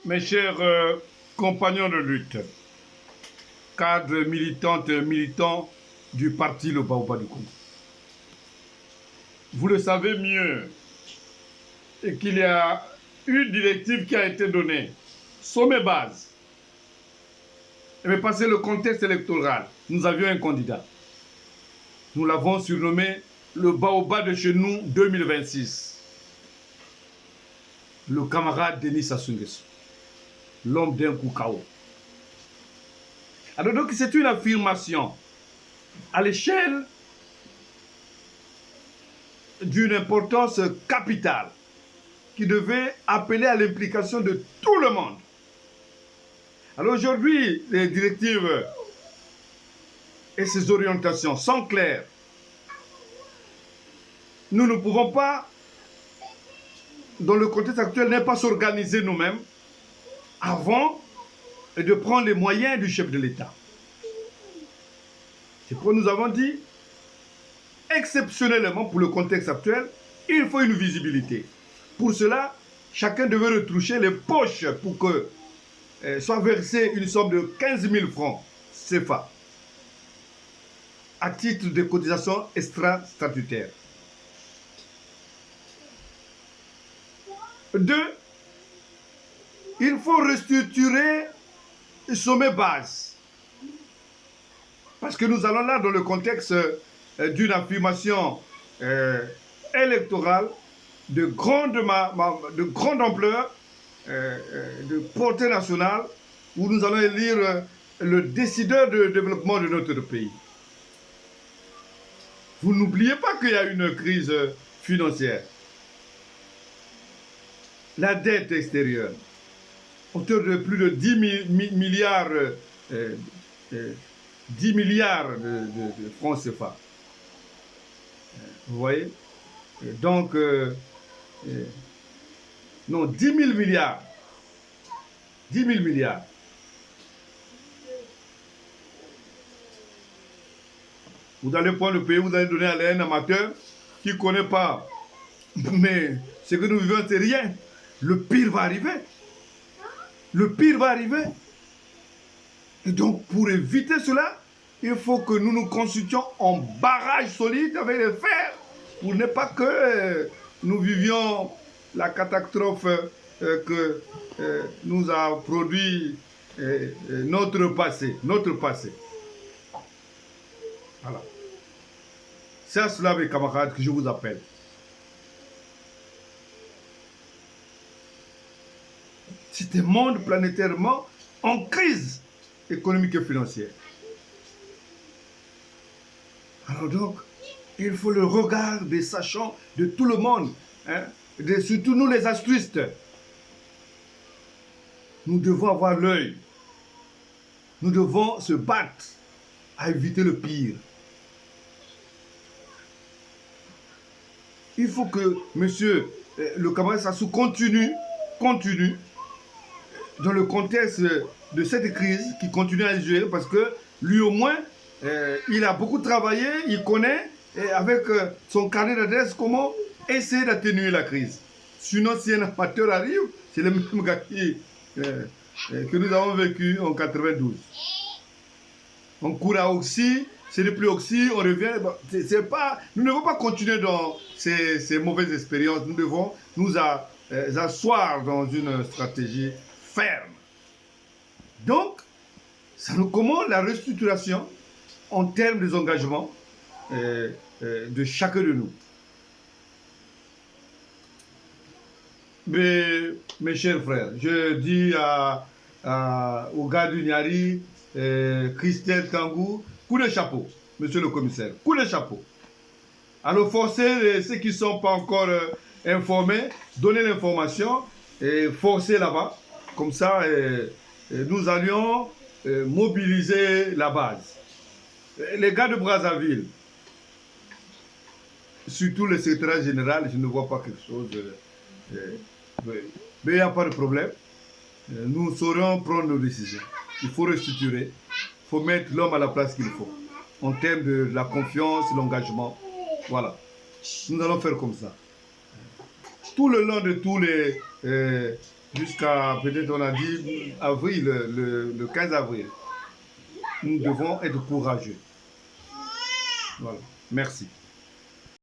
Mes chers compagnons de lutte, cadres militantes et militants du parti Le Baobab du Congo, vous le savez mieux et qu'il y a une directive qui a été donnée, sommet base. Mais passé le contexte électoral, nous avions un candidat. Nous l'avons surnommé le Baobab de chez nous 2026. Le camarade Denis Sassou Nguesso, l'homme d'un coup KO. Alors donc c'est une affirmation à l'échelle d'une importance capitale qui devait appeler à l'implication de tout le monde. Alors aujourd'hui, les directives et ses orientations sont claires. Nous ne pouvons pas, dans le contexte actuel, ne pas s'organiser nous-mêmes avant de prendre les moyens du chef de l'État. C'est pourquoi nous avons dit, exceptionnellement pour le contexte actuel, il faut une visibilité. Pour cela, chacun devait retroucher les poches pour que soit versée une somme de 15 000 francs CFA à titre de cotisation extra-statutaire. 2. Il faut restructurer le sommet base. Parce que nous allons là dans le contexte d'une affirmation électorale de grande ampleur, de portée nationale, où nous allons élire le décideur de développement de notre pays. Vous n'oubliez pas qu'il y a une crise financière. La dette extérieure, hauteur de plus de 10 milliards, 10 milliards de francs CFA. Vous voyez? Donc, non, 10 000 milliards. 10 000 milliards. Vous allez prendre le pays, vous allez donner à un amateur qui ne connaît pas. Mais ce que nous vivons, c'est rien. Le pire va arriver. Le pire va arriver. Et donc, pour éviter cela, il faut que nous nous constituions en barrage solide avec les fers pour ne pas que nous vivions la catastrophe que nous a produit notre passé. Voilà. C'est à cela, mes camarades, que je vous appelle. C'est un monde planétairement en crise économique et financière. Alors donc, il faut le regard des sachants de tout le monde, hein, surtout nous les altruistes. Nous devons avoir l'œil. Nous devons se battre à éviter le pire. Il faut que monsieur le camarade Sassou continue dans le contexte de cette crise qui continue à gérer parce que lui au moins, il a beaucoup travaillé, il connaît avec son carnet d'adresse comment essayer d'atténuer la crise. Sinon, si un amateur arrive, c'est le même gars que nous avons vécu en 92. On court à Oxy, c'est le plus Oxy, on revient. Nous ne devons pas continuer dans ces mauvaises expériences. Nous devons nous asseoir dans une stratégie ferme. Donc, ça nous commande la restructuration en termes des engagements de chacun de nous. Mes chers frères, je dis aux gars du Niari, Christelle Kangou, coup de chapeau, monsieur le commissaire, coup de chapeau. Alors forcez ceux qui ne sont pas encore informés, donnez l'information et forcez là-bas. Comme ça, nous allions mobiliser la base. Les gars de Brazzaville, surtout le secrétaire général, je ne vois pas quelque chose. Mais il n'y a pas de problème. Nous saurons prendre nos décisions. Il faut restructurer. Il faut mettre l'homme à la place qu'il faut. En termes de la confiance, l'engagement. Voilà. Nous allons faire comme ça. Tout le long de tous jusqu'à, peut-être on a dit, avril, le 15 avril. Nous devons être courageux. Voilà. Merci.